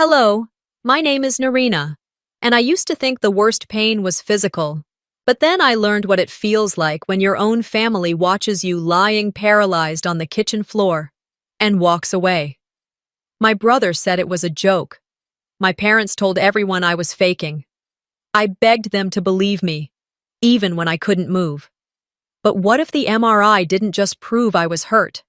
Hello, my name is Narina, and I used to think the worst pain was physical. But then I learned what it feels like when your own family watches you lying paralyzed on the kitchen floor and walks away. My brother said it was a joke. My parents told everyone I was faking. I begged them to believe me, even when I couldn't move. But what if the MRI didn't just prove I was hurt?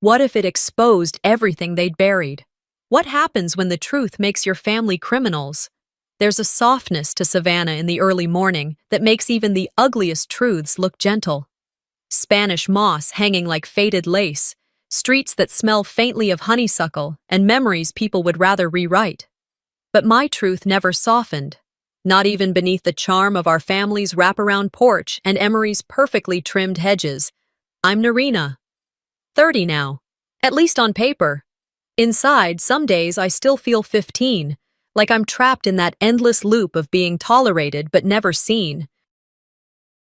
What if it exposed everything they'd buried? What happens when the truth makes your family criminals? There's a softness to Savannah in the early morning that makes even the ugliest truths look gentle. Spanish moss hanging like faded lace, streets that smell faintly of honeysuckle, and memories people would rather rewrite. But my truth never softened, not even beneath the charm of our family's wraparound porch and Emery's perfectly trimmed hedges. I'm Narina. 30 now, at least on paper. Inside, some days I still feel 15, like I'm trapped in that endless loop of being tolerated but never seen.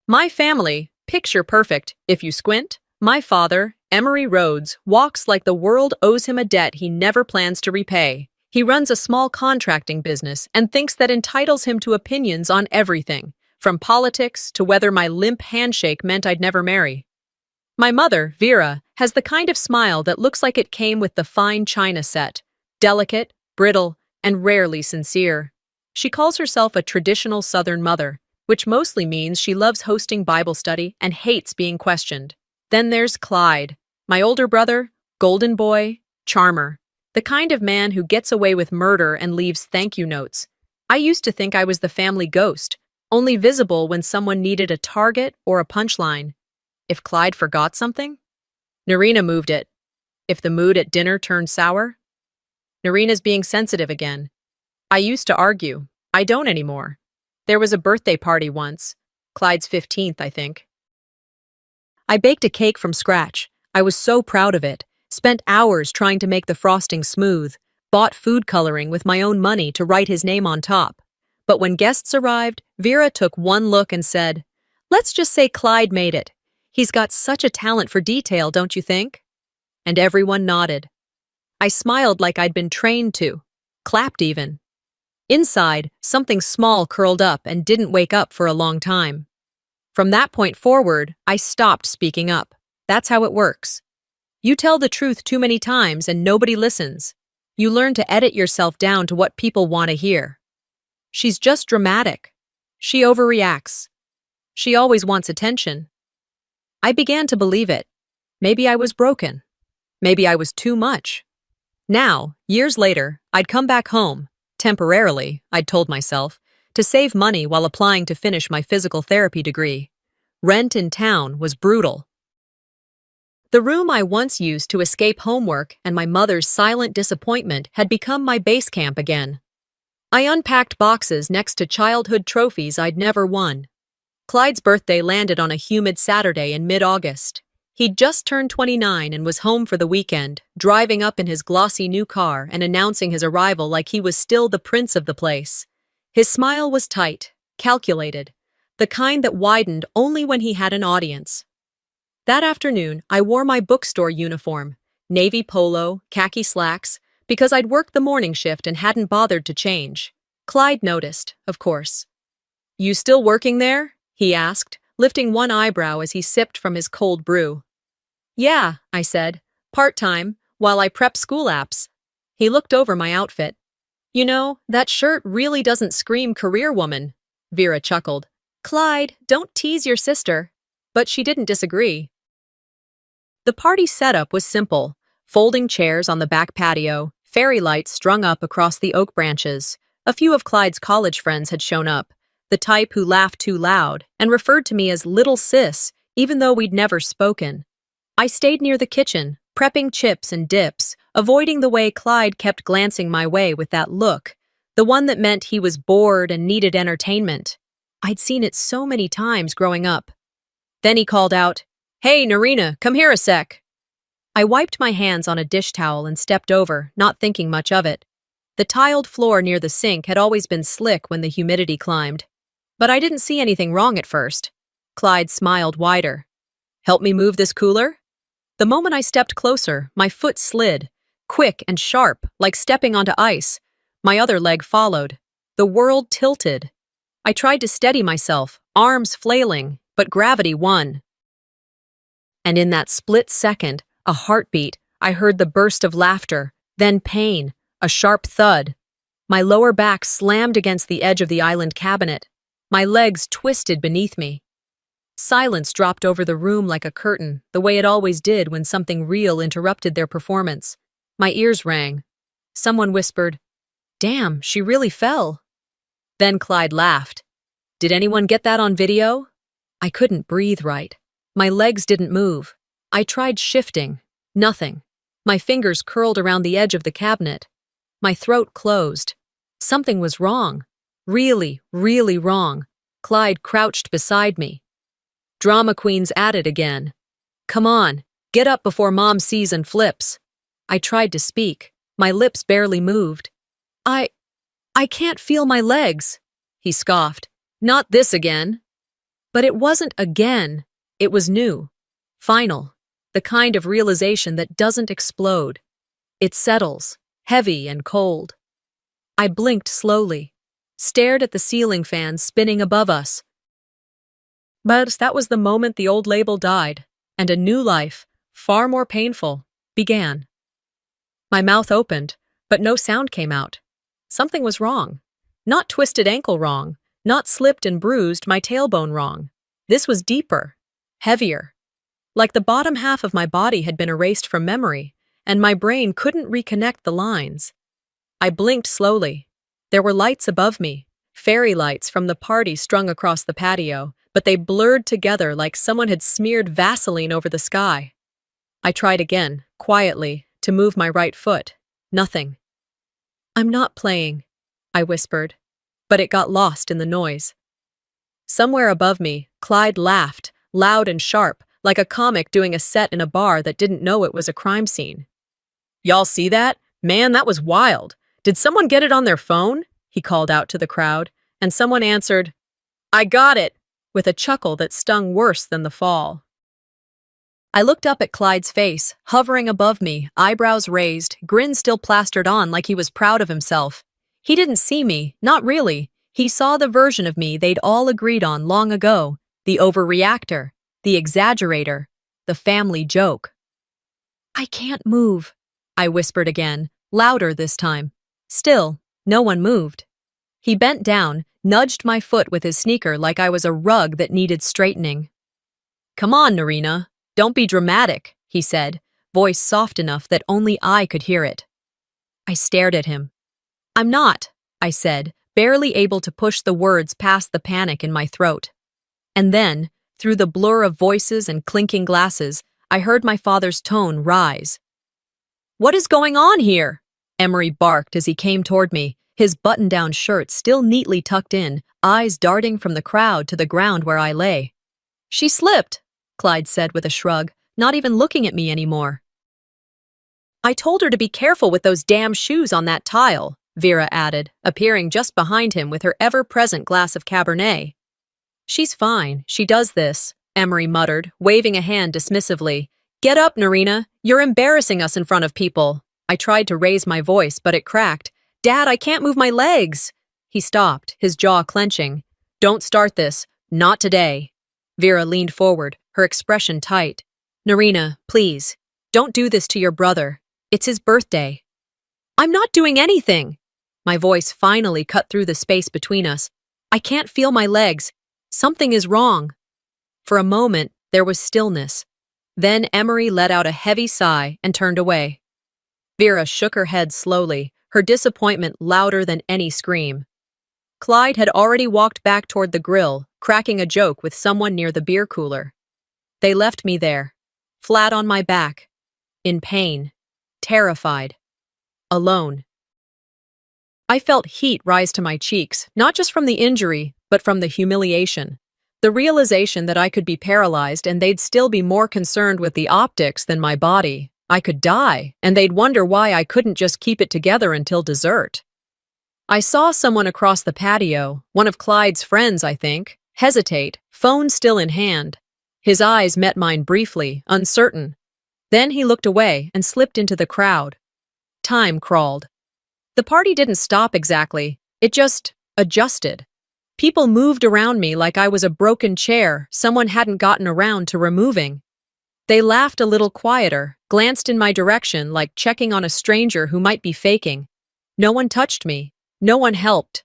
My family, picture perfect, if you squint. My father, Emery Rhodes, walks like the world owes him a debt he never plans to repay. He runs a small contracting business and thinks that entitles him to opinions on everything, from politics to whether my limp handshake meant I'd never marry. My mother, Vera, has the kind of smile that looks like it came with the fine china set, delicate, brittle, and rarely sincere. She calls herself a traditional Southern mother, which mostly means she loves hosting Bible study and hates being questioned. Then there's Clyde, my older brother, golden boy, charmer, the kind of man who gets away with murder and leaves thank you notes. I used to think I was the family ghost, only visible when someone needed a target or a punchline. If Clyde forgot something, Narina moved it. If the mood at dinner turned sour, Narina's being sensitive again. I used to argue. I don't anymore. There was a birthday party once. Clyde's 15th, I think. I baked a cake from scratch. I was so proud of it. Spent hours trying to make the frosting smooth. Bought food coloring with my own money to write his name on top. But when guests arrived, Vera took one look and said, "Let's just say Clyde made it. He's got such a talent for detail, don't you think?" And everyone nodded. I smiled like I'd been trained to, clapped even. Inside, something small curled up and didn't wake up for a long time. From that point forward, I stopped speaking up. That's how it works. You tell the truth too many times and nobody listens. You learn to edit yourself down to what people want to hear. She's just dramatic. She overreacts. She always wants attention. I began to believe it. Maybe I was broken. Maybe I was too much. Now, years later, I'd come back home, temporarily, I'd told myself, to save money while applying to finish my physical therapy degree. Rent in town was brutal. The room I once used to escape homework and my mother's silent disappointment had become my base camp again. I unpacked boxes next to childhood trophies I'd never won. Clyde's birthday landed on a humid Saturday in mid-August. He'd just turned 29 and was home for the weekend, driving up in his glossy new car and announcing his arrival like he was still the prince of the place. His smile was tight, calculated, the kind that widened only when he had an audience. That afternoon, I wore my bookstore uniform, navy polo, khaki slacks, because I'd worked the morning shift and hadn't bothered to change. Clyde noticed, of course. "You still working there?" he asked, lifting one eyebrow as he sipped from his cold brew. "Yeah," I said, "part-time, while I prep school apps." He looked over my outfit. "You know, that shirt really doesn't scream career woman," Vera chuckled. "Clyde, don't tease your sister." But she didn't disagree. The party setup was simple. Folding chairs on the back patio, fairy lights strung up across the oak branches. A few of Clyde's college friends had shown up, the type who laughed too loud and referred to me as little sis, even though we'd never spoken. I stayed near the kitchen, prepping chips and dips, avoiding the way Clyde kept glancing my way with that look, the one that meant he was bored and needed entertainment. I'd seen it so many times growing up. Then he called out, "Hey, Narina, come here a sec." I wiped my hands on a dish towel and stepped over, not thinking much of it. The tiled floor near the sink had always been slick when the humidity climbed. But I didn't see anything wrong at first. Clyde smiled wider. "Help me move this cooler?" The moment I stepped closer, my foot slid, quick and sharp, like stepping onto ice. My other leg followed. The world tilted. I tried to steady myself, arms flailing, but gravity won. And in that split second, a heartbeat, I heard the burst of laughter, then pain, a sharp thud. My lower back slammed against the edge of the island cabinet. My legs twisted beneath me. Silence dropped over the room like a curtain, the way it always did when something real interrupted their performance. My ears rang. Someone whispered, "Damn, she really fell." Then Clyde laughed. "Did anyone get that on video?" I couldn't breathe right. My legs didn't move. I tried shifting. Nothing. My fingers curled around the edge of the cabinet. My throat closed. Something was wrong. Really, really wrong. Clyde crouched beside me. Drama queens at it again. "Come on, get up before Mom sees and flips." I tried to speak. My lips barely moved. I can't feel my legs," he scoffed. "Not this again." But it wasn't again. It was new. Final. The kind of realization that doesn't explode. It settles, heavy and cold. I blinked slowly, stared at the ceiling fan spinning above us. But that was the moment the old label died, and a new life, far more painful, began. My mouth opened, but no sound came out. Something was wrong. Not twisted ankle wrong, not slipped and bruised my tailbone wrong. This was deeper, heavier. Like the bottom half of my body had been erased from memory, and my brain couldn't reconnect the lines. I blinked slowly. There were lights above me, fairy lights from the party strung across the patio, but they blurred together like someone had smeared Vaseline over the sky. I tried again, quietly, to move my right foot. Nothing. "I'm not playing," I whispered, but it got lost in the noise. Somewhere above me, Clyde laughed, loud and sharp, like a comic doing a set in a bar that didn't know it was a crime scene. "Y'all see that? Man, that was wild. Did someone get it on their phone?" he called out to the crowd, and someone answered, "I got it," with a chuckle that stung worse than the fall. I looked up at Clyde's face, hovering above me, eyebrows raised, grin still plastered on like he was proud of himself. He didn't see me, not really. He saw the version of me they'd all agreed on long ago, the overreactor, the exaggerator, the family joke. "I can't move," I whispered again, louder this time. Still, no one moved. He bent down, nudged my foot with his sneaker like I was a rug that needed straightening. "Come on, Narina. Don't be dramatic," he said, voice soft enough that only I could hear it. I stared at him. "I'm not," I said, barely able to push the words past the panic in my throat. And then, through the blur of voices and clinking glasses, I heard my father's tone rise. "What is going on here?" Emery barked as he came toward me, his button-down shirt still neatly tucked in, eyes darting from the crowd to the ground where I lay. "She slipped," Clyde said with a shrug, not even looking at me anymore. "I told her to be careful with those damn shoes on that tile," Vera added, appearing just behind him with her ever-present glass of Cabernet. "She's fine, she does this," Emery muttered, waving a hand dismissively. "Get up, Narina. You're embarrassing us in front of people." I tried to raise my voice, but it cracked. "Dad, I can't move my legs." He stopped, his jaw clenching. "Don't start this. Not today." Vera leaned forward, her expression tight. "Narina, please, don't do this to your brother. It's his birthday." "I'm not doing anything." My voice finally cut through the space between us. "I can't feel my legs. Something is wrong." For a moment, there was stillness. Then Emery let out a heavy sigh and turned away. Vera shook her head slowly, her disappointment louder than any scream. Clyde had already walked back toward the grill, cracking a joke with someone near the beer cooler. They left me there, flat on my back, in pain, terrified, alone. I felt heat rise to my cheeks, not just from the injury, but from the humiliation. The realization that I could be paralyzed and they'd still be more concerned with the optics than my body. I could die, and they'd wonder why I couldn't just keep it together until dessert. I saw someone across the patio, one of Clyde's friends, I think, hesitate, phone still in hand. His eyes met mine briefly, uncertain. Then he looked away and slipped into the crowd. Time crawled. The party didn't stop exactly. It just adjusted. People moved around me like I was a broken chair someone hadn't gotten around to removing. They laughed a little quieter, glanced in my direction like checking on a stranger who might be faking. No one touched me. No one helped.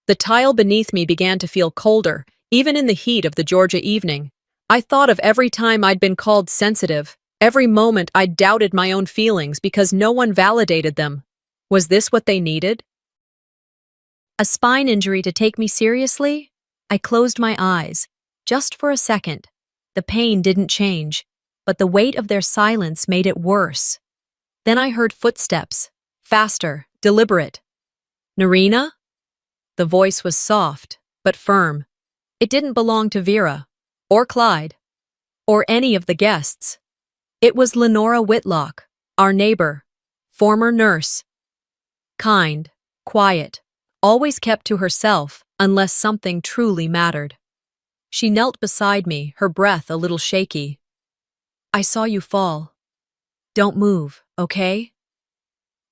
The tile beneath me began to feel colder, even in the heat of the Georgia evening. I thought of every time I'd been called sensitive, every moment I'd doubted my own feelings because no one validated them. Was this what they needed? A spine injury to take me seriously? I closed my eyes, just for a second. The pain didn't change, but the weight of their silence made it worse. Then I heard footsteps, faster, deliberate. Narina? The voice was soft, but firm. It didn't belong to Vera, or Clyde, or any of the guests. It was Lenora Whitlock, our neighbor, former nurse. Kind, quiet, always kept to herself unless something truly mattered. She knelt beside me, her breath a little shaky. I saw you fall. Don't move, okay?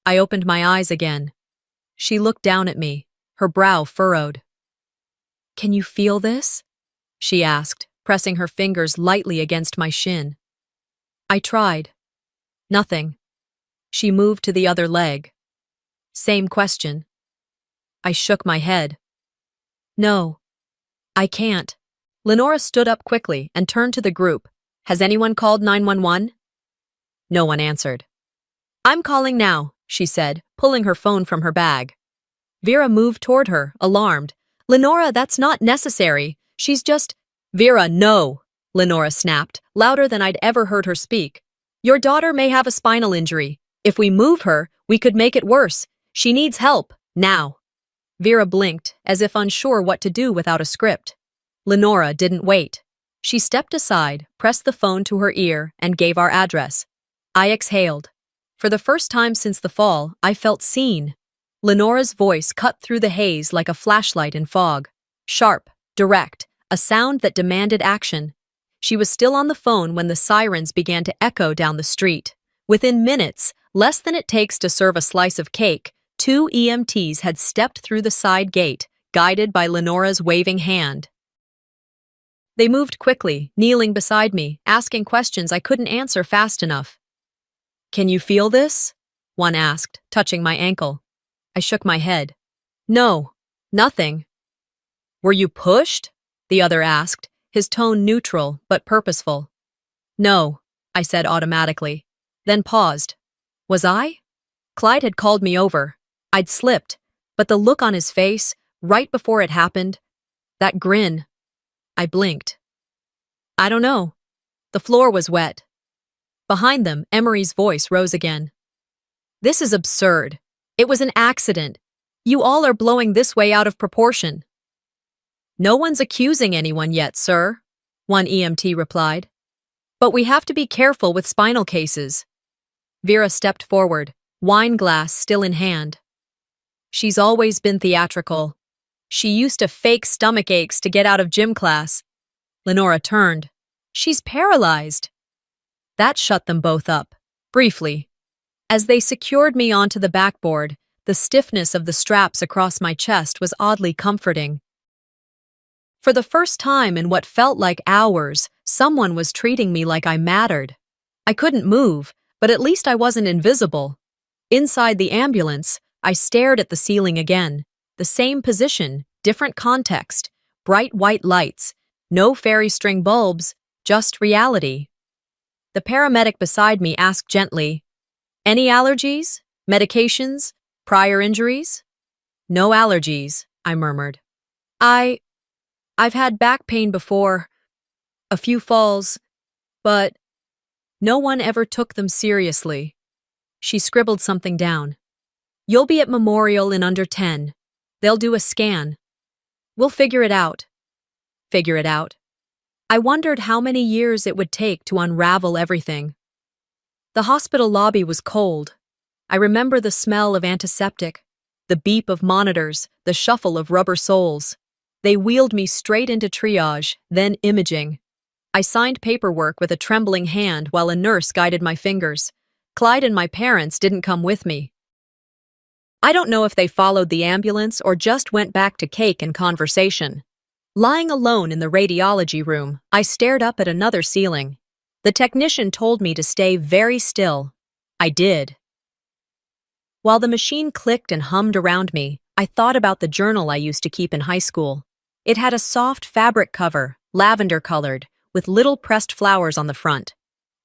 I opened my eyes again. She looked down at me, her brow furrowed. Can you feel this? She asked, pressing her fingers lightly against my shin. I tried. Nothing. She moved to the other leg. Same question. I shook my head. No. I can't. Lenora stood up quickly and turned to the group. Has anyone called 911? No one answered. I'm calling now, she said, pulling her phone from her bag. Vera moved toward her, alarmed. Lenora, that's not necessary. She's just… Vera, no, Lenora snapped, louder than I'd ever heard her speak. Your daughter may have a spinal injury. If we move her, we could make it worse. She needs help, now. Vera blinked, as if unsure what to do without a script. Lenora didn't wait. She stepped aside, pressed the phone to her ear, and gave our address. I exhaled. For the first time since the fall, I felt seen. Lenora's voice cut through the haze like a flashlight in fog. Sharp, direct, a sound that demanded action. She was still on the phone when the sirens began to echo down the street. Within minutes, less than it takes to serve a slice of cake, 2 EMTs had stepped through the side gate, guided by Lenora's waving hand. They moved quickly, kneeling beside me, asking questions I couldn't answer fast enough. Can you feel this? One asked, touching my ankle. I shook my head. No, nothing. Were you pushed? The other asked, his tone neutral but purposeful. No, I said automatically, then paused. Was I? Clyde had called me over. I'd slipped, but the look on his face, right before it happened, that grin. I blinked. I don't know. The floor was wet. Behind them, Emery's voice rose again. This is absurd. It was an accident. You all are blowing this way out of proportion. No one's accusing anyone yet, sir, one EMT replied. But we have to be careful with spinal cases. Vera stepped forward, wine glass still in hand. She's always been theatrical. She used to fake stomach aches to get out of gym class. Lenora turned. She's paralyzed. That shut them both up, briefly. As they secured me onto the backboard, the stiffness of the straps across my chest was oddly comforting. For the first time in what felt like hours, someone was treating me like I mattered. I couldn't move, but at least I wasn't invisible. Inside the ambulance, I stared at the ceiling again. The same position, different context, bright white lights, no fairy string bulbs, just reality. The paramedic beside me asked gently, Any allergies? Medications? Prior injuries? No allergies, I murmured. I've had back pain before, a few falls, but no one ever took them seriously. She scribbled something down. You'll be at Memorial in under 10. They'll do a scan. We'll figure it out. Figure it out. I wondered how many years it would take to unravel everything. The hospital lobby was cold. I remember the smell of antiseptic, the beep of monitors, the shuffle of rubber soles. They wheeled me straight into triage, then imaging. I signed paperwork with a trembling hand while a nurse guided my fingers. Clyde and my parents didn't come with me. I don't know if they followed the ambulance or just went back to cake and conversation. Lying alone in the radiology room, I stared up at another ceiling. The technician told me to stay very still. I did. While the machine clicked and hummed around me, I thought about the journal I used to keep in high school. It had a soft fabric cover, lavender-colored, with little pressed flowers on the front.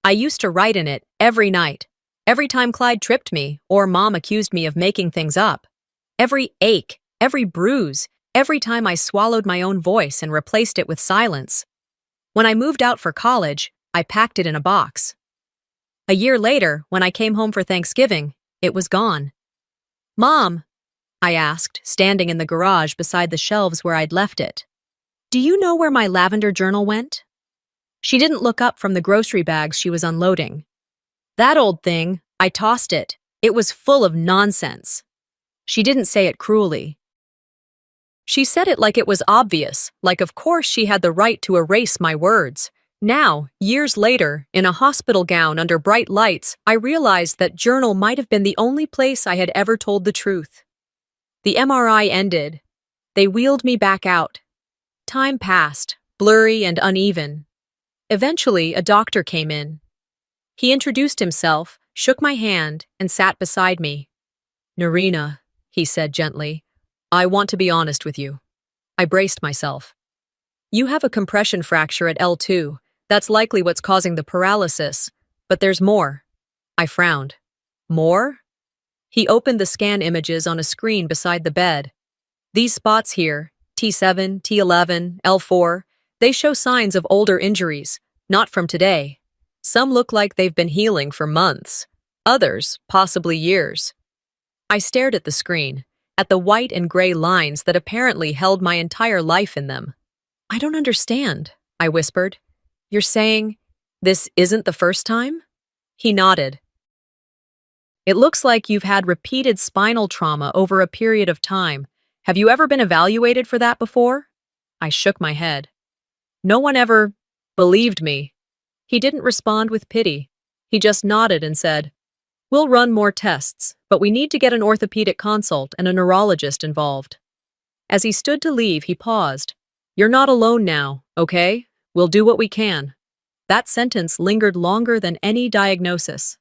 I used to write in it every night, every time Clyde tripped me or Mom accused me of making things up. Every ache, every bruise, every time I swallowed my own voice and replaced it with silence. When I moved out for college, I packed it in a box. A year later, when I came home for Thanksgiving, it was gone. "Mom," I asked, standing in the garage beside the shelves where I'd left it, "do you know where my lavender journal went?" She didn't look up from the grocery bags she was unloading. "That old thing, I tossed it. It was full of nonsense." She didn't say it cruelly. She said it like it was obvious, like of course she had the right to erase my words. Now, years later, in a hospital gown under bright lights, I realized that journal might have been the only place I had ever told the truth. The MRI ended. They wheeled me back out. Time passed, blurry and uneven. Eventually, a doctor came in. He introduced himself, shook my hand, and sat beside me. "Narina," he said gently, "I want to be honest with you." I braced myself. "You have a compression fracture at L2. That's likely what's causing the paralysis. But there's more." I frowned. "More?" He opened the scan images on a screen beside the bed. "These spots here, T7, T11, L4, they show signs of older injuries, not from today. Some look like they've been healing for months. Others, possibly years." I stared at the screen, at the white and gray lines that apparently held my entire life in them. "I don't understand," I whispered. "You're saying this isn't the first time?" He nodded. "It looks like you've had repeated spinal trauma over a period of time. Have you ever been evaluated for that before?" I shook my head. "No one ever believed me." He didn't respond with pity. He just nodded and said, "We'll run more tests, but we need to get an orthopedic consult and a neurologist involved." As he stood to leave, he paused. "You're not alone now, okay? We'll do what we can." That sentence lingered longer than any diagnosis.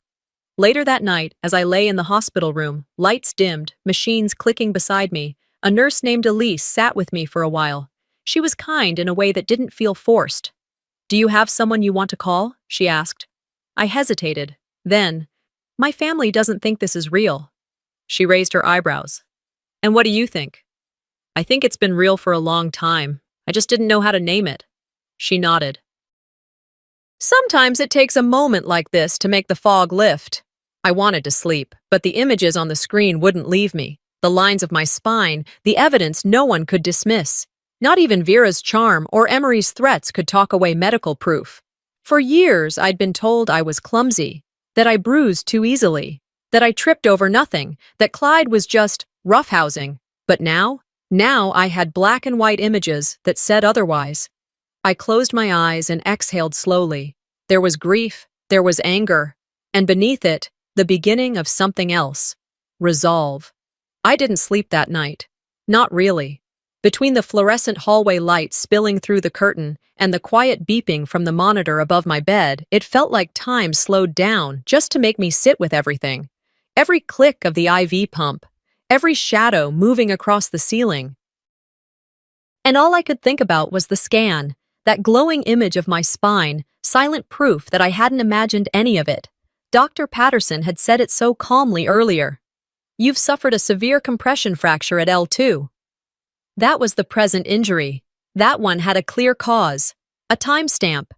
Later that night, as I lay in the hospital room, lights dimmed, machines clicking beside me, a nurse named Elise sat with me for a while. She was kind in a way that didn't feel forced. "Do you have someone you want to call?" she asked. I hesitated. Then, "My family doesn't think this is real." She raised her eyebrows. "And what do you think?" "I think it's been real for a long time. I just didn't know how to name it." She nodded. "Sometimes it takes a moment like this to make the fog lift." I wanted to sleep, but the images on the screen wouldn't leave me. The lines of my spine, the evidence no one could dismiss. Not even Vera's charm or Emery's threats could talk away medical proof. For years, I'd been told I was clumsy, that I bruised too easily, that I tripped over nothing, that Clyde was just roughhousing. But now I had black and white images that said otherwise. I closed my eyes and exhaled slowly. There was grief, there was anger, and beneath it, the beginning of something else. Resolve. I didn't sleep that night. Not really. Between the fluorescent hallway lights spilling through the curtain and the quiet beeping from the monitor above my bed, it felt like time slowed down just to make me sit with everything. Every click of the IV pump, every shadow moving across the ceiling. And all I could think about was the scan, that glowing image of my spine, silent proof that I hadn't imagined any of it. Dr. Patterson had said it so calmly earlier. "You've suffered a severe compression fracture at L2. That was the present injury. That one had a clear cause, a timestamp.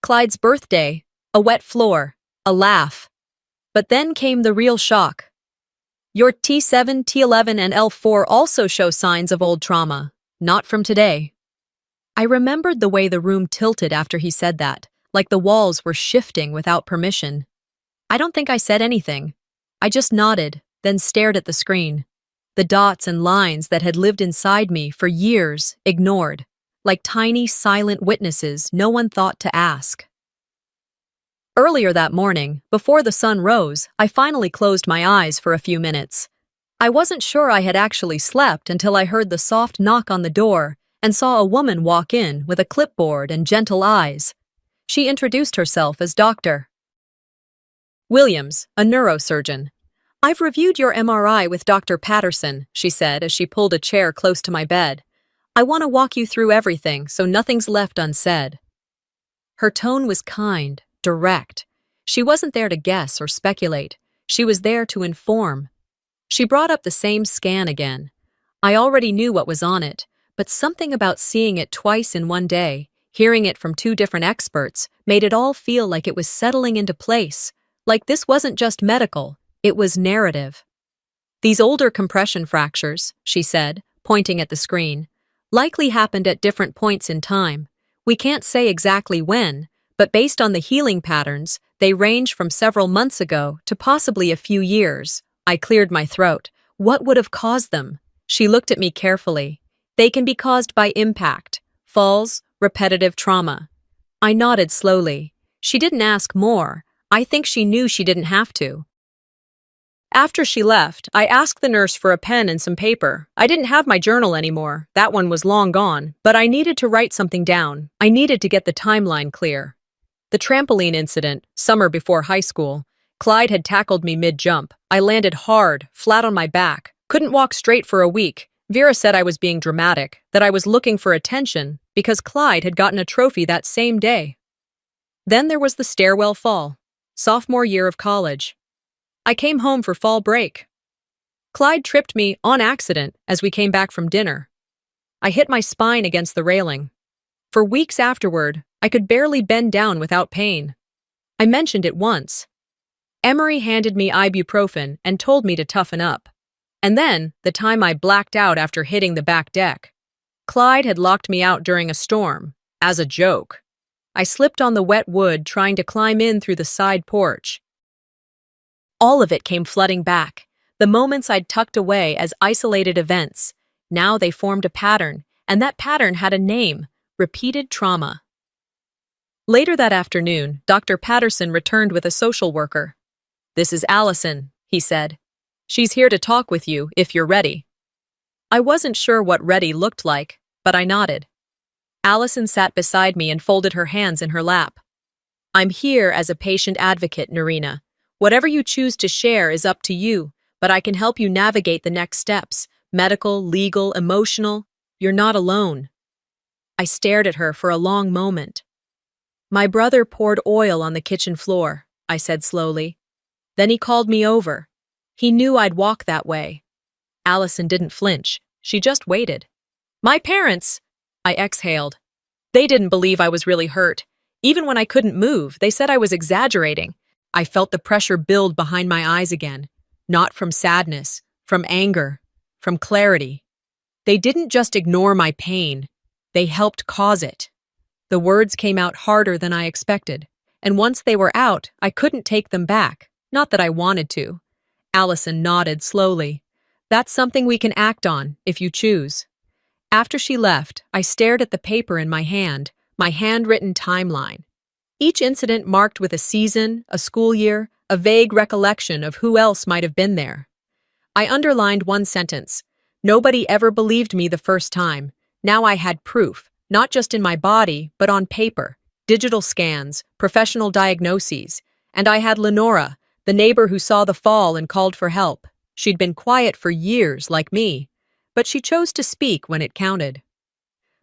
Clyde's birthday, a wet floor, a laugh. But then came the real shock. Your T7, T11, and L4 also show signs of old trauma, not from today." I remembered the way the room tilted after he said that, like the walls were shifting without permission. I don't think I said anything. I just nodded, then stared at the screen. The dots and lines that had lived inside me for years, ignored, like tiny, silent witnesses no one thought to ask. Earlier that morning, before the sun rose, I finally closed my eyes for a few minutes. I wasn't sure I had actually slept until I heard the soft knock on the door and saw a woman walk in with a clipboard and gentle eyes. She introduced herself as Dr. Williams, a neurosurgeon. "I've reviewed your MRI with Dr. Patterson," she said as she pulled a chair close to my bed. "I want to walk you through everything so nothing's left unsaid." Her tone was kind, direct. She wasn't there to guess or speculate. She was there to inform. She brought up the same scan again. I already knew what was on it, but something about seeing it twice in one day, hearing it from two different experts, made it all feel like it was settling into place, like this wasn't just medical, it was narrative. "These older compression fractures," she said, pointing at the screen, "likely happened at different points in time. We can't say exactly when, but based on the healing patterns, they range from several months ago to possibly a few years." I cleared my throat. What would have caused them? She looked at me carefully. "They can be caused by impact, falls, repetitive trauma." I nodded slowly. She didn't ask more. I think she knew she didn't have to. After she left, I asked the nurse for a pen and some paper. I didn't have my journal anymore. That one was long gone, but I needed to write something down. I needed to get the timeline clear. The trampoline incident, summer before high school. Clyde had tackled me mid-jump. I landed hard, flat on my back. Couldn't walk straight for a week. Vera said I was being dramatic, that I was looking for attention, because Clyde had gotten a trophy that same day. Then there was the stairwell fall. Sophomore year of college. I came home for fall break. Clyde tripped me on accident as we came back from dinner. I hit my spine against the railing. For weeks afterward, I could barely bend down without pain. I mentioned it once. Emery handed me ibuprofen and told me to toughen up. And then, the time I blacked out after hitting the back deck. Clyde had locked me out during a storm, as a joke. I slipped on the wet wood trying to climb in through the side porch. All of it came flooding back, the moments I'd tucked away as isolated events. Now they formed a pattern, and that pattern had a name: repeated trauma. Later that afternoon, Dr. Patterson returned with a social worker. "This is Allison," he said. "She's here to talk with you if you're ready." I wasn't sure what ready looked like, but I nodded. Allison sat beside me and folded her hands in her lap. "I'm here as a patient advocate, Narina. Whatever you choose to share is up to you, but I can help you navigate the next steps, medical, legal, emotional. You're not alone." I stared at her for a long moment. "My brother poured oil on the kitchen floor," I said slowly. "Then he called me over. He knew I'd walk that way." Allison didn't flinch. She just waited. "My parents," I exhaled. "They didn't believe I was really hurt. Even when I couldn't move, they said I was exaggerating." I felt the pressure build behind my eyes again. Not from sadness, from anger, from clarity. They didn't just ignore my pain. They helped cause it. The words came out harder than I expected, and once they were out, I couldn't take them back. Not that I wanted to. Allison nodded slowly. "That's something we can act on, if you choose." After she left, I stared at the paper in my handwritten timeline. Each incident marked with a season, a school year, a vague recollection of who else might have been there. I underlined one sentence. Nobody ever believed me the first time. Now I had proof, not just in my body, but on paper, digital scans, professional diagnoses. And I had Lenora, the neighbor who saw the fall and called for help. She'd been quiet for years, like me, but she chose to speak when it counted.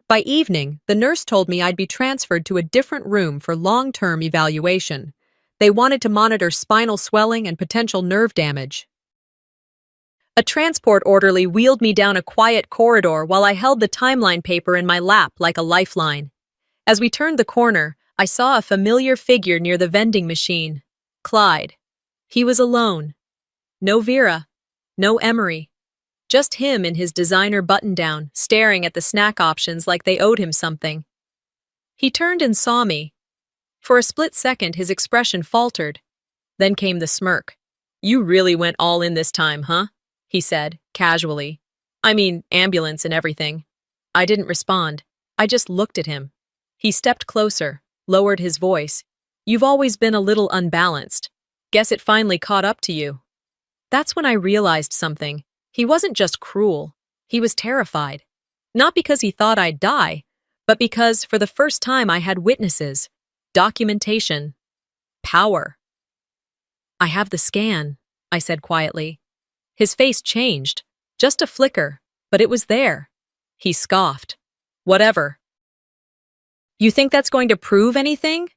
By evening, the nurse told me I'd be transferred to a different room for long-term evaluation. They wanted to monitor spinal swelling and potential nerve damage. A transport orderly wheeled me down a quiet corridor while I held the timeline paper in my lap like a lifeline. As we turned the corner, I saw a familiar figure near the vending machine. Clyde. He was alone. No Vera. No Emery. Just him in his designer button-down, staring at the snack options like they owed him something. He turned and saw me. For a split second, his expression faltered. Then came the smirk. "You really went all in this time, huh?" he said, casually. "I mean, ambulance and everything." I didn't respond. I just looked at him. He stepped closer, lowered his voice. "You've always been a little unbalanced. Guess it finally caught up to you." That's when I realized something. He wasn't just cruel, he was terrified. Not because he thought I'd die, but because for the first time I had witnesses, documentation, power. I have the scan, I said quietly. His face changed, just a flicker, but it was there. He scoffed. Whatever. You think that's going to prove anything?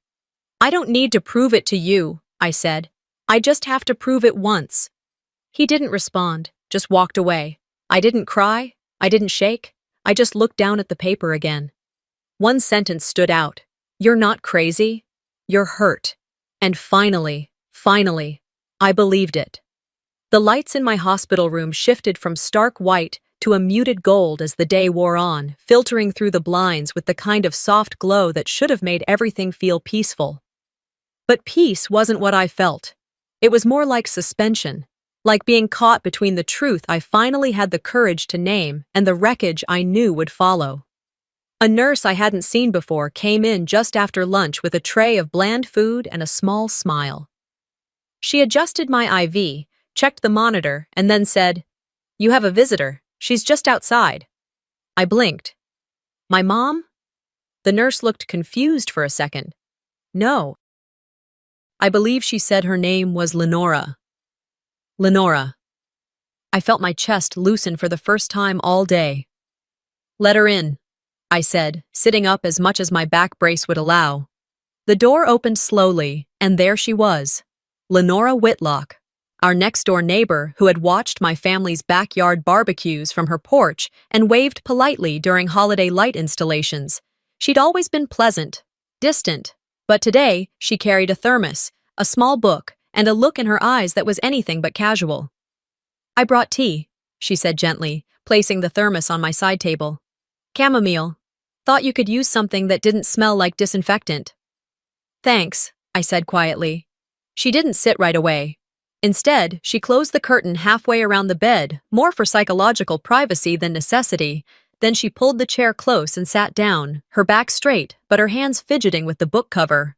I don't need to prove it to you, I said. I just have to prove it once. He didn't respond, just walked away. I didn't cry, I didn't shake, I just looked down at the paper again. One sentence stood out. You're not crazy, you're hurt. And finally, I believed it. The lights in my hospital room shifted from stark white to a muted gold as the day wore on, filtering through the blinds with the kind of soft glow that should have made everything feel peaceful. But peace wasn't what I felt. It was more like suspension, like being caught between the truth I finally had the courage to name and the wreckage I knew would follow. A nurse I hadn't seen before came in just after lunch with a tray of bland food and a small smile. She adjusted my IV, checked the monitor, and then said, "You have a visitor. She's just outside." I blinked. My mom? The nurse looked confused for a second. No. I believe she said her name was Lenora. Lenora. I felt my chest loosen for the first time all day. Let her in, I said, sitting up as much as my back brace would allow. The door opened slowly, and there she was, Lenora Whitlock, our next-door neighbor who had watched my family's backyard barbecues from her porch and waved politely during holiday light installations. She'd always been pleasant, distant, but today she carried a thermos, a small book, and a look in her eyes that was anything but casual. I brought tea, she said gently, placing the thermos on my side table. Chamomile. Thought you could use something that didn't smell like disinfectant. Thanks, I said quietly. She didn't sit right away. Instead, she closed the curtain halfway around the bed, more for psychological privacy than necessity. Then she pulled the chair close and sat down, her back straight, but her hands fidgeting with the book cover.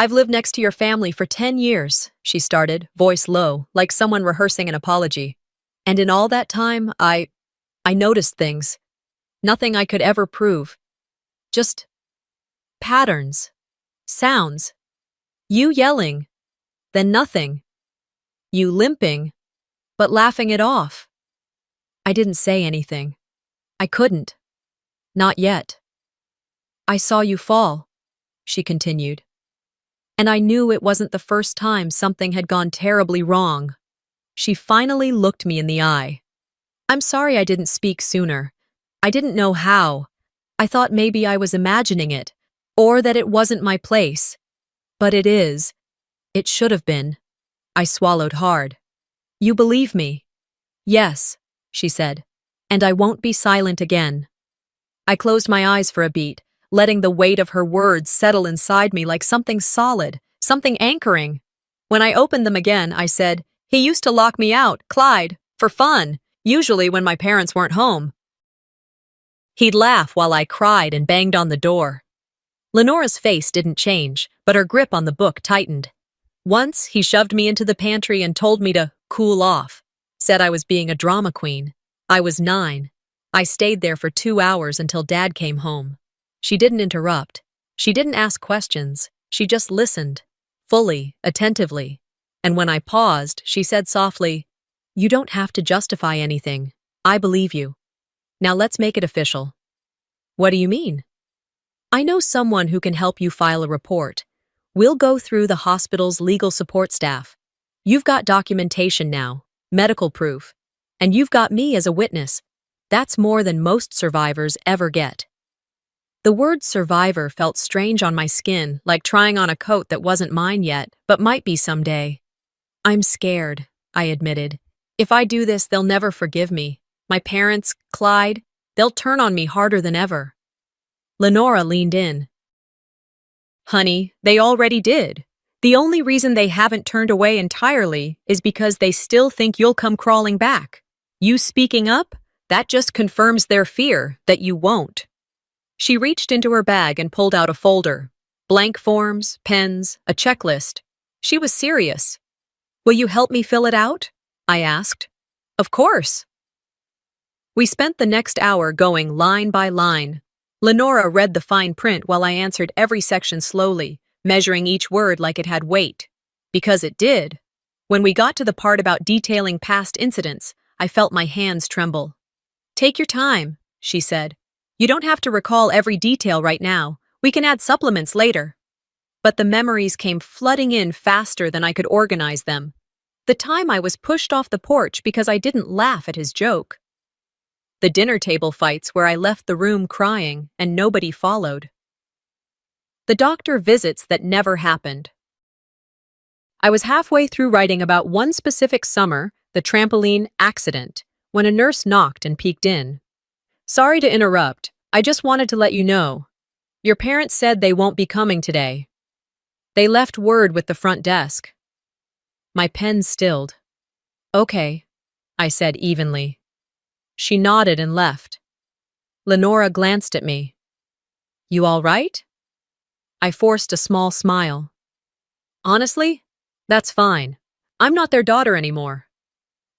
I've lived next to your family for 10 years, she started, voice low, like someone rehearsing an apology. And in all that time, I noticed things. Nothing I could ever prove. Just patterns, sounds. You yelling, then nothing. You limping, but laughing it off. I didn't say anything. I couldn't. Not yet. I saw you fall, she continued. And I knew it wasn't the first time something had gone terribly wrong. She finally looked me in the eye. I'm sorry I didn't speak sooner. I didn't know how. I thought maybe I was imagining it, or that it wasn't my place. But it is. It should have been. I swallowed hard. You believe me? Yes, she said, and I won't be silent again. I closed my eyes for a beat, letting the weight of her words settle inside me like something solid, something anchoring. When I opened them again, I said, he used to lock me out, Clyde, for fun, usually when my parents weren't home. He'd laugh while I cried and banged on the door. Lenora's face didn't change, but her grip on the book tightened. Once, he shoved me into the pantry and told me to cool off, said I was being a drama queen. I was 9. I stayed there for 2 hours until Dad came home. She didn't interrupt. She didn't ask questions. She just listened, fully, attentively. And when I paused, she said softly, "You don't have to justify anything. I believe you. Now let's make it official." What do you mean? I know someone who can help you file a report. We'll go through the hospital's legal support staff. You've got documentation now, medical proof, and you've got me as a witness. That's more than most survivors ever get. The word survivor felt strange on my skin, like trying on a coat that wasn't mine yet, but might be someday. I'm scared, I admitted. If I do this, they'll never forgive me. My parents, Clyde, they'll turn on me harder than ever. Lenora leaned in. Honey, they already did. The only reason they haven't turned away entirely is because they still think you'll come crawling back. You speaking up? That just confirms their fear that you won't. She reached into her bag and pulled out a folder. Blank forms, pens, a checklist. She was serious. Will you help me fill it out? I asked. Of course. We spent the next hour going line by line. Lenora read the fine print while I answered every section slowly, measuring each word like it had weight. Because it did. When we got to the part about detailing past incidents, I felt my hands tremble. Take your time, she said. You don't have to recall every detail right now. We can add supplements later. But the memories came flooding in faster than I could organize them. The time I was pushed off the porch because I didn't laugh at his joke. The dinner table fights where I left the room crying and nobody followed. The doctor visits that never happened. I was halfway through writing about one specific summer, the trampoline accident, when a nurse knocked and peeked in. Sorry to interrupt. I just wanted to let you know. Your parents said they won't be coming today. They left word with the front desk. My pen stilled. Okay, I said evenly. She nodded and left. Lenora glanced at me. You all right? I forced a small smile. Honestly, that's fine. I'm not their daughter anymore.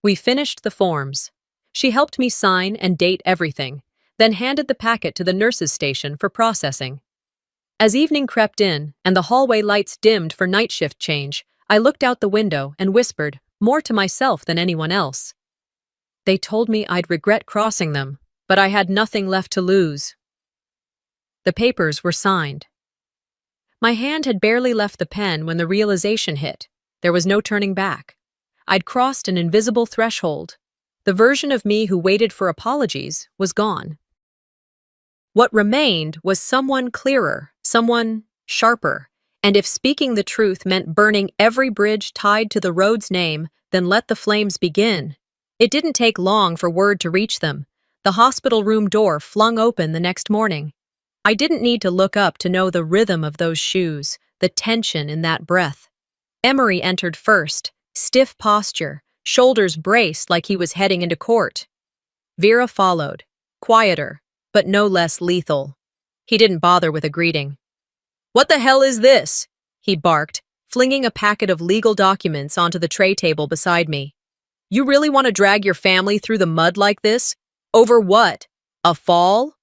We finished the forms. She helped me sign and date everything, then handed the packet to the nurse's station for processing. As evening crept in and the hallway lights dimmed for night shift change, I looked out the window and whispered, more to myself than anyone else. They told me I'd regret crossing them, but I had nothing left to lose. The papers were signed. My hand had barely left the pen when the realization hit. There was no turning back. I'd crossed an invisible threshold. The version of me who waited for apologies was gone. What remained was someone clearer, someone sharper, and if speaking the truth meant burning every bridge tied to the road's name, then let the flames begin. It didn't take long for word to reach them. The hospital room door flung open the next morning. I didn't need to look up to know the rhythm of those shoes, the tension in that breath. Emery entered first, stiff posture, shoulders braced like he was heading into court. Vera followed, quieter, but no less lethal. He didn't bother with a greeting. What the hell is this? He barked, flinging a packet of legal documents onto the tray table beside me. You really want to drag your family through the mud like this? Over what? A fall?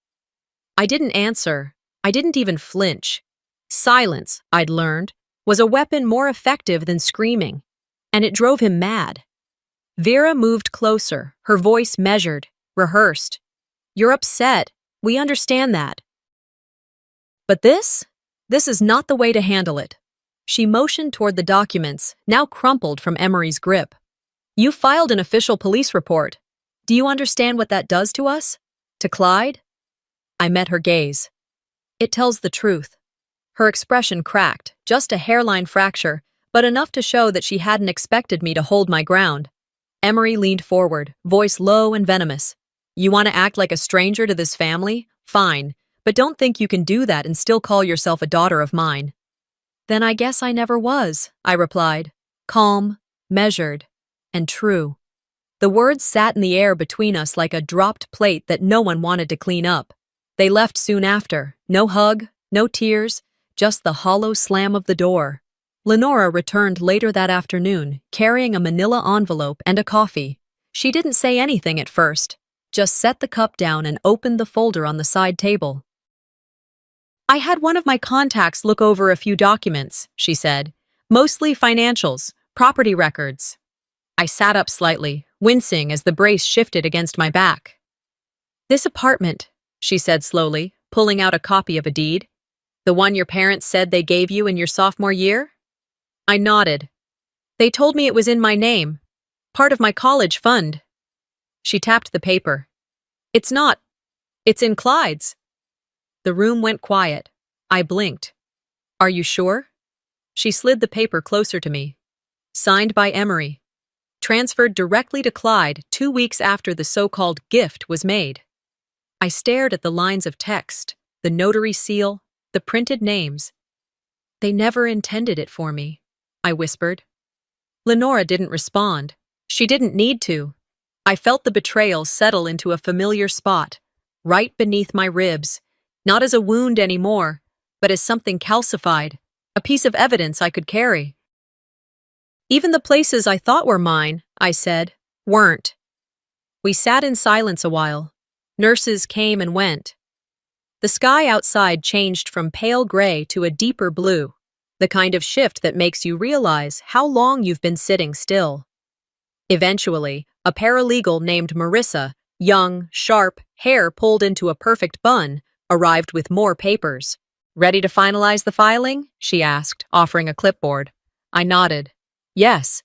I didn't answer. I didn't even flinch. Silence, I'd learned, was a weapon more effective than screaming, and it drove him mad. Vera moved closer, her voice measured, rehearsed. You're upset. We understand that. But this is not the way to handle it. She motioned toward the documents, now crumpled from Emery's grip. You filed an official police report. Do you understand what that does to us? To Clyde? I met her gaze. It tells the truth. Her expression cracked, just a hairline fracture, but enough to show that she hadn't expected me to hold my ground. Emery leaned forward, voice low and venomous. You want to act like a stranger to this family? Fine, but don't think you can do that and still call yourself a daughter of mine. Then I guess I never was, I replied, calm, measured, and true. The words sat in the air between us like a dropped plate that no one wanted to clean up. They left soon after, no hug, no tears, just the hollow slam of the door. Lenora returned later that afternoon, carrying a manila envelope and a coffee. She didn't say anything at first, just set the cup down and opened the folder on the side table. I had one of my contacts look over a few documents, she said, mostly financials, property records. I sat up slightly, wincing as the brace shifted against my back. This apartment, she said slowly, pulling out a copy of a deed. The one your parents said they gave you in your sophomore year? I nodded. They told me it was in my name, part of my college fund. She tapped the paper. It's not. It's in Clyde's. The room went quiet. I blinked. Are you sure? She slid the paper closer to me. Signed by Emery. Transferred directly to Clyde 2 weeks after the so-called gift was made. I stared at the lines of text, the notary seal, the printed names. They never intended it for me, I whispered. Lenora didn't respond. She didn't need to. I felt the betrayal settle into a familiar spot, right beneath my ribs, not as a wound anymore, but as something calcified, a piece of evidence I could carry. Even the places I thought were mine, I said, weren't. We sat in silence a while. Nurses came and went. The sky outside changed from pale gray to a deeper blue, the kind of shift that makes you realize how long you've been sitting still. Eventually, a paralegal named Marissa, young, sharp, hair pulled into a perfect bun, arrived with more papers. "Ready to finalize the filing?" she asked, offering a clipboard. I nodded. Yes.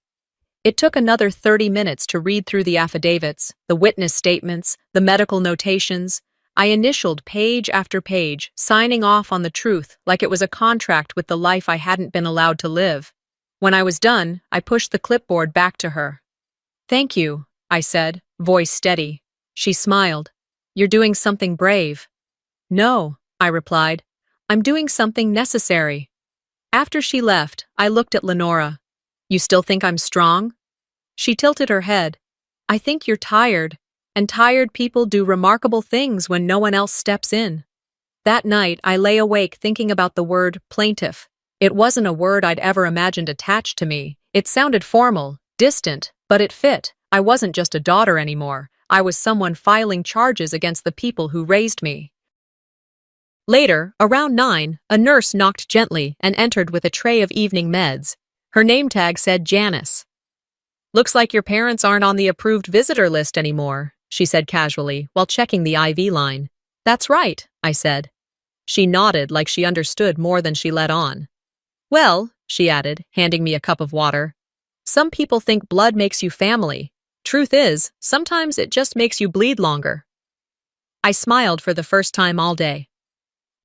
It took another 30 minutes to read through the affidavits, the witness statements, the medical notations. I initialed page after page, signing off on the truth like it was a contract with the life I hadn't been allowed to live. When I was done, I pushed the clipboard back to her. "Thank you," I said, voice steady. She smiled. "You're doing something brave." "No," I replied. "I'm doing something necessary." After she left, I looked at Lenora. "You still think I'm strong?" She tilted her head. "I think you're tired, and tired people do remarkable things when no one else steps in." That night, I lay awake thinking about the word plaintiff. It wasn't a word I'd ever imagined attached to me. It sounded formal, distant, but it fit. I wasn't just a daughter anymore. I was someone filing charges against the people who raised me. Later, around 9, a nurse knocked gently and entered with a tray of evening meds. Her name tag said Janice. "Looks like your parents aren't on the approved visitor list anymore," she said casually, while checking the IV line. "That's right," I said. She nodded like she understood more than she let on. "Well," she added, handing me a cup of water, "some people think blood makes you family. Truth is, sometimes it just makes you bleed longer." I smiled for the first time all day.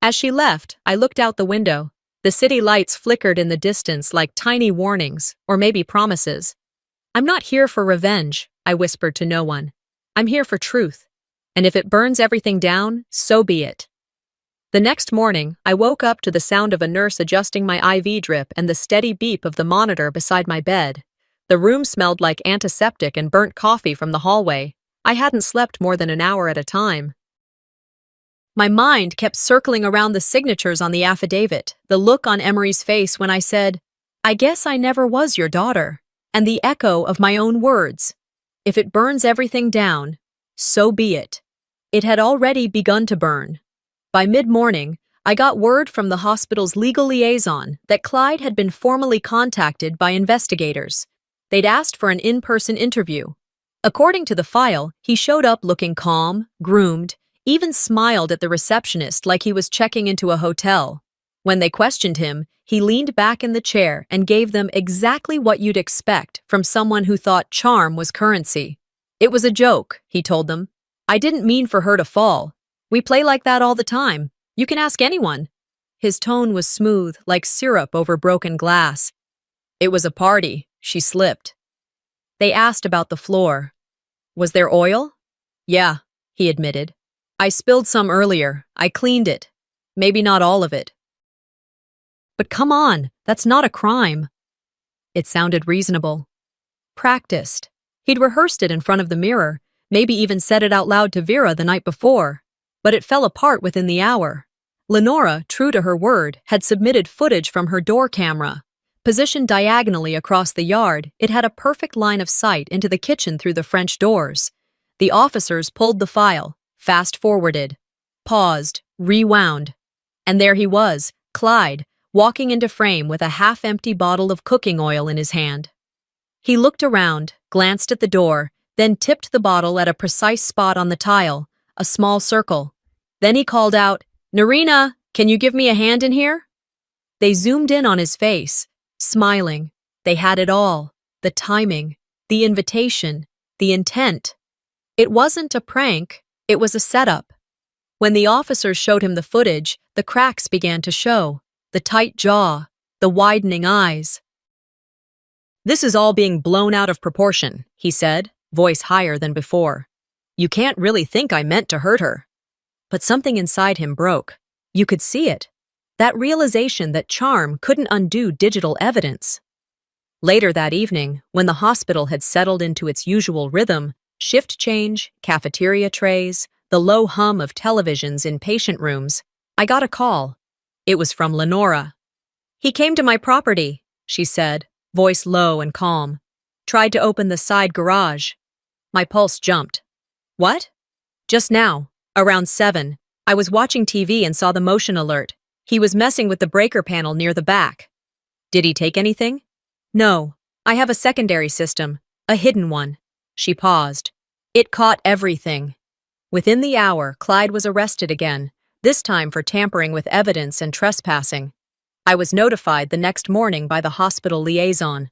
As she left, I looked out the window. The city lights flickered in the distance like tiny warnings, or maybe promises. "I'm not here for revenge," I whispered to no one. "I'm here for truth. And if it burns everything down, so be it." The next morning, I woke up to the sound of a nurse adjusting my IV drip and the steady beep of the monitor beside my bed. The room smelled like antiseptic and burnt coffee from the hallway. I hadn't slept more than an hour at a time. My mind kept circling around the signatures on the affidavit, the look on Emery's face when I said, "I guess I never was your daughter," and the echo of my own words. If it burns everything down, so be it. It had already begun to burn. By mid-morning, I got word from the hospital's legal liaison that Clyde had been formally contacted by investigators. They'd asked for an in-person interview. According to the file, he showed up looking calm, groomed, even smiled at the receptionist like he was checking into a hotel. When they questioned him, he leaned back in the chair and gave them exactly what you'd expect from someone who thought charm was currency. "It was a joke," he told them. "I didn't mean for her to fall. We play like that all the time. You can ask anyone." His tone was smooth, like syrup over broken glass. "It was a party. She slipped." They asked about the floor. "Was there oil?" "Yeah," he admitted. "I spilled some earlier. I cleaned it. Maybe not all of it." "But come on, that's not a crime." It sounded reasonable. Practiced. He'd rehearsed it in front of the mirror, maybe even said it out loud to Vera the night before. But it fell apart within the hour. Lenora, true to her word, had submitted footage from her door camera. Positioned diagonally across the yard, it had a perfect line of sight into the kitchen through the French doors. The officers pulled the file, fast-forwarded, paused, rewound. And there he was, Clyde, walking into frame with a half-empty bottle of cooking oil in his hand. He looked around, glanced at the door, then tipped the bottle at a precise spot on the tile, a small circle. Then he called out, "Narina, can you give me a hand in here?" They zoomed in on his face, smiling. They had it all, the timing, the invitation, the intent. It wasn't a prank, it was a setup. When the officers showed him the footage, the cracks began to show, the tight jaw, the widening eyes. "This is all being blown out of proportion," he said, voice higher than before. "You can't really think I meant to hurt her." But something inside him broke. You could see it. That realization that charm couldn't undo digital evidence. Later that evening, when the hospital had settled into its usual rhythm, shift change, cafeteria trays, the low hum of televisions in patient rooms, I got a call. It was from Lenora. "He came to my property," she said, voice low and calm. "Tried to open the side garage." My pulse jumped. What? Just now, around 7, I was watching TV and saw the motion alert. He was messing with the breaker panel near the back. Did he take anything? No. I have a secondary system, a hidden one. She paused. It caught everything. Within the hour, Clyde was arrested again, this time for tampering with evidence and trespassing. I was notified the next morning by the hospital liaison.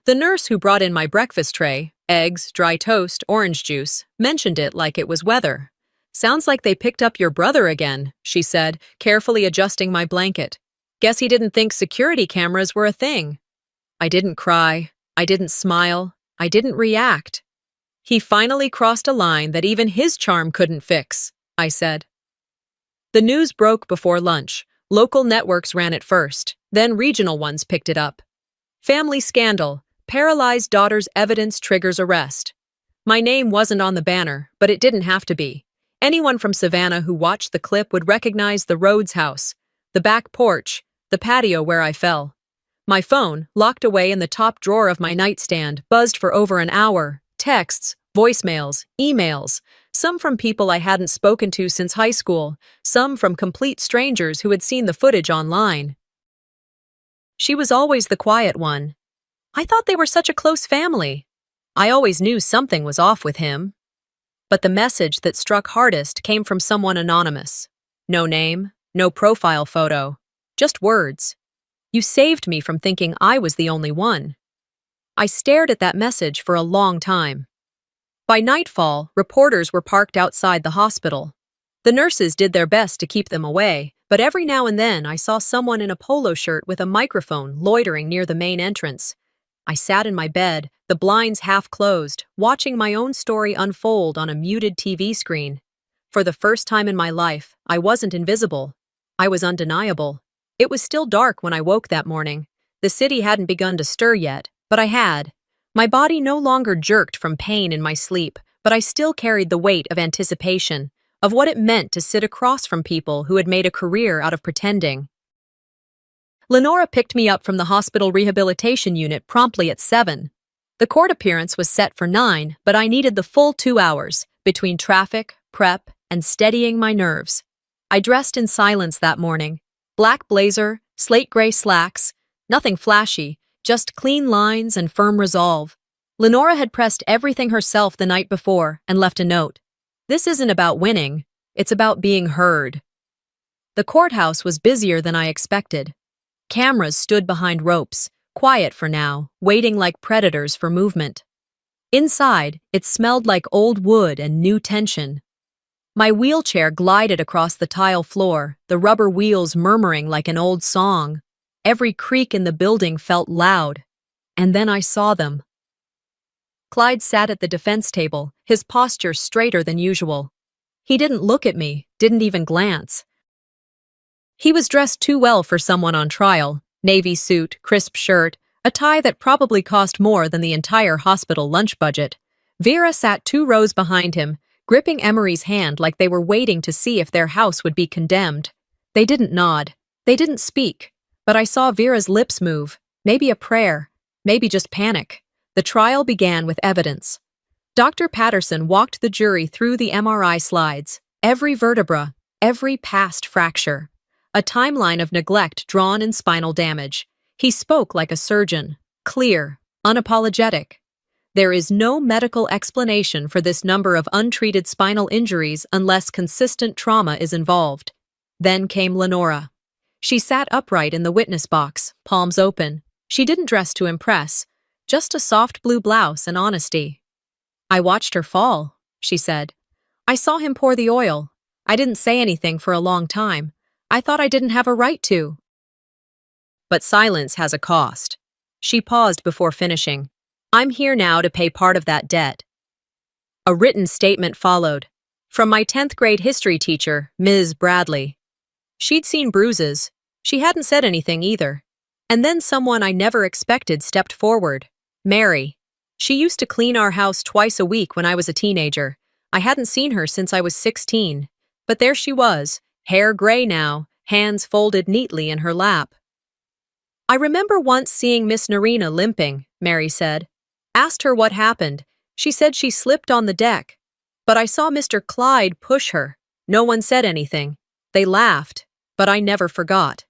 The nurse who brought in my breakfast tray, eggs, dry toast, orange juice, mentioned it like it was weather. Sounds like they picked up your brother again, she said, carefully adjusting my blanket. Guess he didn't think security cameras were a thing. I didn't cry. I didn't smile. I didn't react. He finally crossed a line that even his charm couldn't fix, I said. The news broke before lunch. Local networks ran it first, then regional ones picked it up. Family scandal. Paralyzed daughter's evidence triggers arrest. My name wasn't on the banner, but it didn't have to be. Anyone from Savannah who watched the clip would recognize the Rhodes house, the back porch, the patio where I fell. My phone, locked away in the top drawer of my nightstand, buzzed for over an hour. Texts, voicemails, emails, some from people I hadn't spoken to since high school, some from complete strangers who had seen the footage online. She was always the quiet one. I thought they were such a close family. I always knew something was off with him. But the message that struck hardest came from someone anonymous. No name, no profile photo, just words. You saved me from thinking I was the only one. I stared at that message for a long time. By nightfall, reporters were parked outside the hospital. The nurses did their best to keep them away, but every now and then I saw someone in a polo shirt with a microphone loitering near the main entrance. I sat in my bed, the blinds half closed, watching my own story unfold on a muted TV screen. For the first time in my life, I wasn't invisible. I was undeniable. It was still dark when I woke that morning. The city hadn't begun to stir yet, but I had. My body no longer jerked from pain in my sleep, but I still carried the weight of anticipation, of what it meant to sit across from people who had made a career out of pretending. Lenora picked me up from the hospital rehabilitation unit promptly at 7. The court appearance was set for 9, but I needed the full 2 hours, between traffic, prep, and steadying my nerves. I dressed in silence that morning. Black blazer, slate gray slacks, nothing flashy, just clean lines and firm resolve. Lenora had pressed everything herself the night before and left a note. This isn't about winning, it's about being heard. The courthouse was busier than I expected. Cameras stood behind ropes, quiet for now, waiting like predators for movement. Inside, it smelled like old wood and new tension. My wheelchair glided across the tile floor, the rubber wheels murmuring like an old song. Every creak in the building felt loud. And then I saw them. Clyde sat at the defense table, his posture straighter than usual. He didn't look at me, didn't even glance. He was dressed too well for someone on trial. Navy suit, crisp shirt, a tie that probably cost more than the entire hospital lunch budget. Vera sat 2 rows behind him, gripping Emery's hand like they were waiting to see if their house would be condemned. They didn't nod. They didn't speak. But I saw Vera's lips move. Maybe a prayer. Maybe just panic. The trial began with evidence. Dr. Patterson walked the jury through the MRI slides. Every vertebra, every past fracture. A timeline of neglect drawn in spinal damage. He spoke like a surgeon, clear, unapologetic. There is no medical explanation for this number of untreated spinal injuries unless consistent trauma is involved. Then came Lenora. She sat upright in the witness box, palms open. She didn't dress to impress, just a soft blue blouse and honesty. I watched her fall, she said. I saw him pour the oil. I didn't say anything for a long time. I thought I didn't have a right to. But silence has a cost. She paused before finishing. I'm here now to pay part of that debt. A written statement followed. From my 10th grade history teacher, Ms. Bradley. She'd seen bruises. She hadn't said anything either. And then someone I never expected stepped forward. Mary. She used to clean our house twice a week when I was a teenager. I hadn't seen her since I was 16. But there she was. Hair gray now, hands folded neatly in her lap. I remember once seeing Miss Narina limping, Mary said. Asked her what happened. She said she slipped on the deck. But I saw Mr. Clyde push her. No one said anything. They laughed, but I never forgot.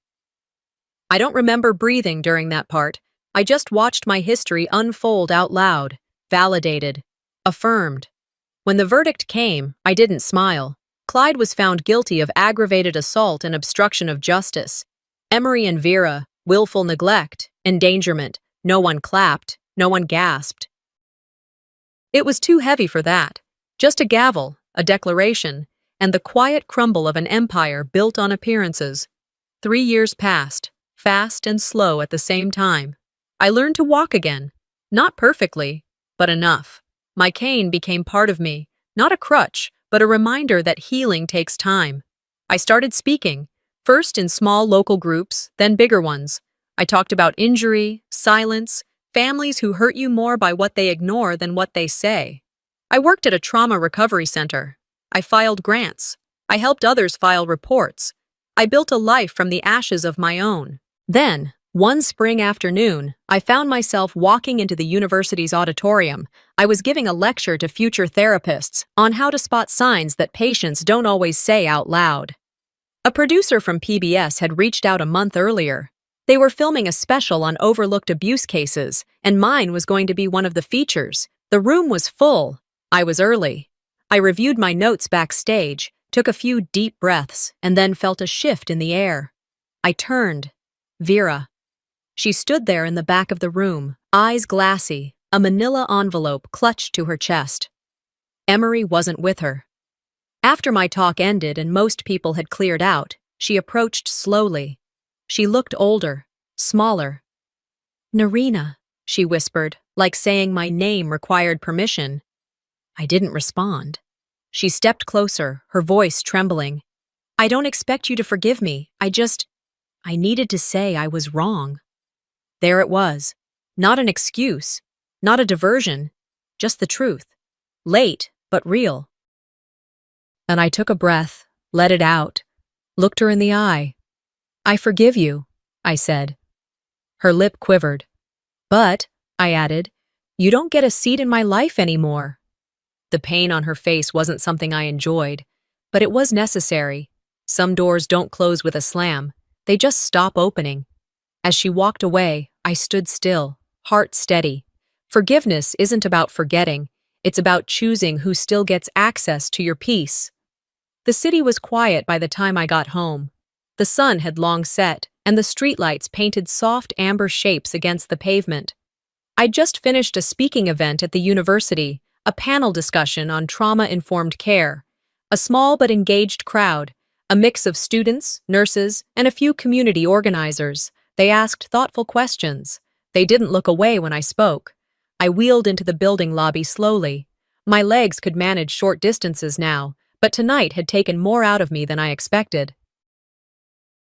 I don't remember breathing during that part. I just watched my history unfold out loud, validated, affirmed. When the verdict came, I didn't smile. Clyde was found guilty of aggravated assault and obstruction of justice. Emery and Vera, willful neglect, endangerment. No one clapped, no one gasped. It was too heavy for that. Just a gavel, a declaration, and the quiet crumble of an empire built on appearances. 3 years passed, fast and slow at the same time. I learned to walk again. Not perfectly, but enough. My cane became part of me, not a crutch, but a reminder that healing takes time. I started speaking, first in small local groups, then bigger ones. I talked about injury, silence, families who hurt you more by what they ignore than what they say. I worked at a trauma recovery center. I filed grants. I helped others file reports. I built a life from the ashes of my own. Then, one spring afternoon, I found myself walking into the university's auditorium. I was giving a lecture to future therapists on how to spot signs that patients don't always say out loud. A producer from PBS had reached out a month earlier. They were filming a special on overlooked abuse cases, and mine was going to be one of the features. The room was full. I was early. I reviewed my notes backstage, took a few deep breaths, and then felt a shift in the air. I turned. Vera. She stood there in the back of the room, eyes glassy, a manila envelope clutched to her chest. Emery wasn't with her. After my talk ended and most people had cleared out, she approached slowly. She looked older, smaller. "Narina," she whispered, like saying my name required permission. I didn't respond. She stepped closer, her voice trembling. "I don't expect you to forgive me. I needed to say I was wrong." There it was. Not an excuse, not a diversion, just the truth. Late, but real. And I took a breath, let it out, looked her in the eye. "I forgive you," I said. Her lip quivered. "But," I added, "you don't get a seat in my life anymore." The pain on her face wasn't something I enjoyed, but it was necessary. Some doors don't close with a slam. They just stop opening. As she walked away, I stood still, heart steady. Forgiveness isn't about forgetting. It's about choosing who still gets access to your peace. The city was quiet by the time I got home. The sun had long set, and the streetlights painted soft amber shapes against the pavement. I'd just finished a speaking event at the university, a panel discussion on trauma-informed care. A small but engaged crowd, a mix of students, nurses, and a few community organizers. They asked thoughtful questions. They didn't look away when I spoke. I wheeled into the building lobby slowly. My legs could manage short distances now, but tonight had taken more out of me than I expected.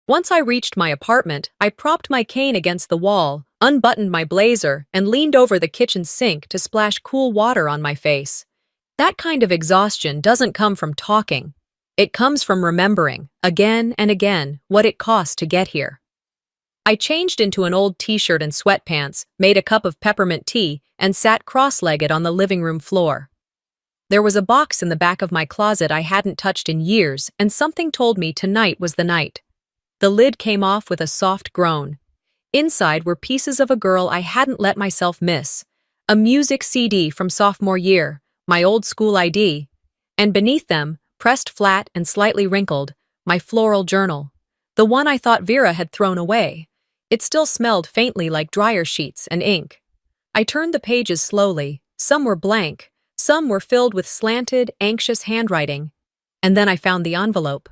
Once I reached my apartment, I propped my cane against the wall, unbuttoned my blazer, and leaned over the kitchen sink to splash cool water on my face. That kind of exhaustion doesn't come from talking. It comes from remembering, again and again, what it cost to get here. I changed into an old t-shirt and sweatpants, made a cup of peppermint tea, and sat cross-legged on the living room floor. There was a box in the back of my closet I hadn't touched in years, and something told me tonight was the night. The lid came off with a soft groan. Inside were pieces of a girl I hadn't let myself miss. A music CD from sophomore year, my old school ID, and beneath them, pressed flat and slightly wrinkled, my floral journal. The one I thought Vera had thrown away. It still smelled faintly like dryer sheets and ink. I turned the pages slowly. Some were blank. Some were filled with slanted, anxious handwriting. And then I found the envelope.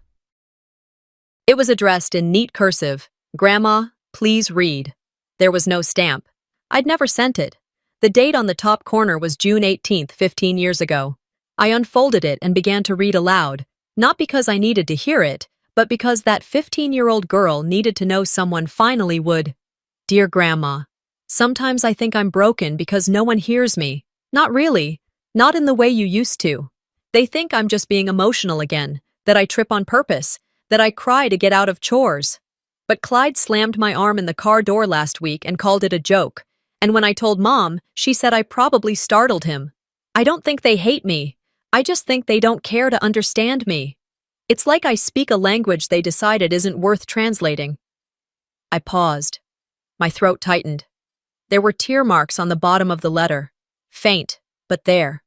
It was addressed in neat cursive, "Grandma, please read." There was no stamp. I'd never sent it. The date on the top corner was June 18th, 15 years ago. I unfolded it and began to read aloud, not because I needed to hear it, but because that 15-year-old girl needed to know someone finally would. "Dear Grandma, sometimes I think I'm broken because no one hears me. Not really. Not in the way you used to. They think I'm just being emotional again, that I trip on purpose, that I cry to get out of chores. But Clyde slammed my arm in the car door last week and called it a joke. And when I told Mom, she said I probably startled him. I don't think they hate me. I just think they don't care to understand me. It's like I speak a language they decided isn't worth translating. I paused. My throat tightened. There were tear marks on the bottom of the letter. Faint, but there.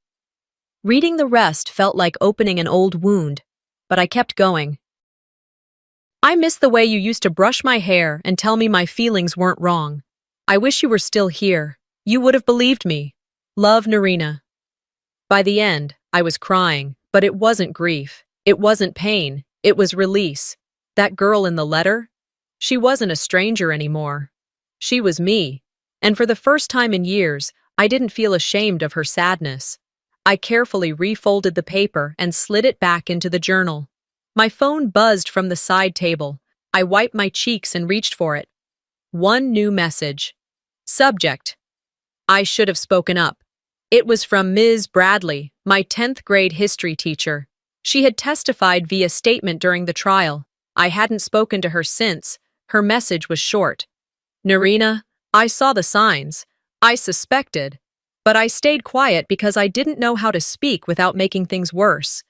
Reading the rest felt like opening an old wound, but I kept going. I miss the way you used to brush my hair and tell me my feelings weren't wrong. I wish you were still here. You would have believed me. Love, Narina. By the end, I was crying, but it wasn't grief. It wasn't pain. It was release. That girl in the letter? She wasn't a stranger anymore. She was me. And for the first time in years, I didn't feel ashamed of her sadness. I carefully refolded the paper and slid it back into the journal. My phone buzzed from the side table. I wiped my cheeks and reached for it. One new message. Subject. I should have spoken up. It was from Ms. Bradley, my 10th grade history teacher. She had testified via statement during the trial. I hadn't spoken to her since. Her message was short. Narina, I saw the signs. I suspected. But I stayed quiet because I didn't know how to speak without making things worse.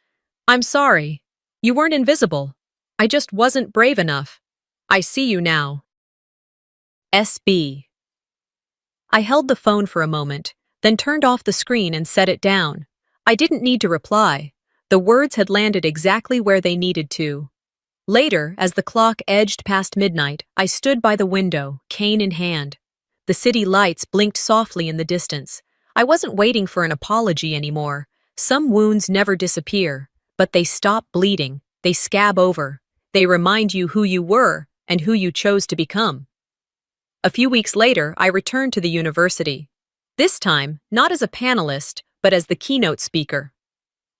I'm sorry. You weren't invisible. I just wasn't brave enough. I see you now. SB. I held the phone for a moment, then turned off the screen and set it down. I didn't need to reply. The words had landed exactly where they needed to. Later, as the clock edged past midnight, I stood by the window, cane in hand. The city lights blinked softly in the distance. I wasn't waiting for an apology anymore. Some wounds never disappear, but they stop bleeding. They scab over. They remind you who you were and who you chose to become. A few weeks later, I returned to the university. This time, not as a panelist, but as the keynote speaker.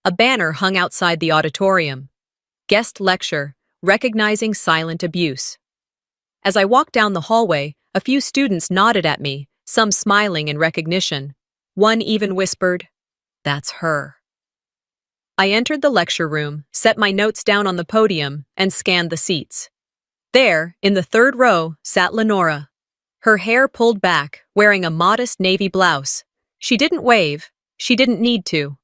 A banner hung outside the auditorium. Guest lecture, Recognizing Silent Abuse. As I walked down the hallway, a few students nodded at me, some smiling in recognition. One even whispered, "That's her." I entered the lecture room, set my notes down on the podium, and scanned the seats. There, in the third row, sat Lenora. Her hair pulled back, wearing a modest navy blouse. She didn't wave. She didn't need to.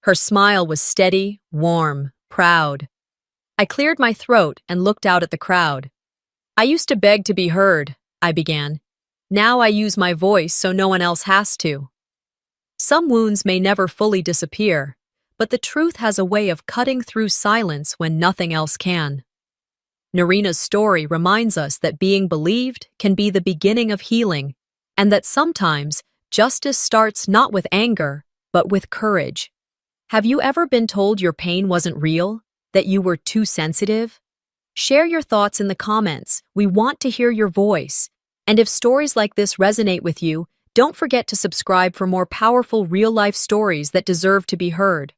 Her smile was steady, warm, proud. I cleared my throat and looked out at the crowd. I used to beg to be heard, I began. Now I use my voice so no one else has to. Some wounds may never fully disappear, but the truth has a way of cutting through silence when nothing else can. Narina's story reminds us that being believed can be the beginning of healing, and that sometimes justice starts not with anger, but with courage. Have you ever been told your pain wasn't real, that you were too sensitive? Share your thoughts in the comments. We want to hear your voice. And if stories like this resonate with you, don't forget to subscribe for more powerful real-life stories that deserve to be heard.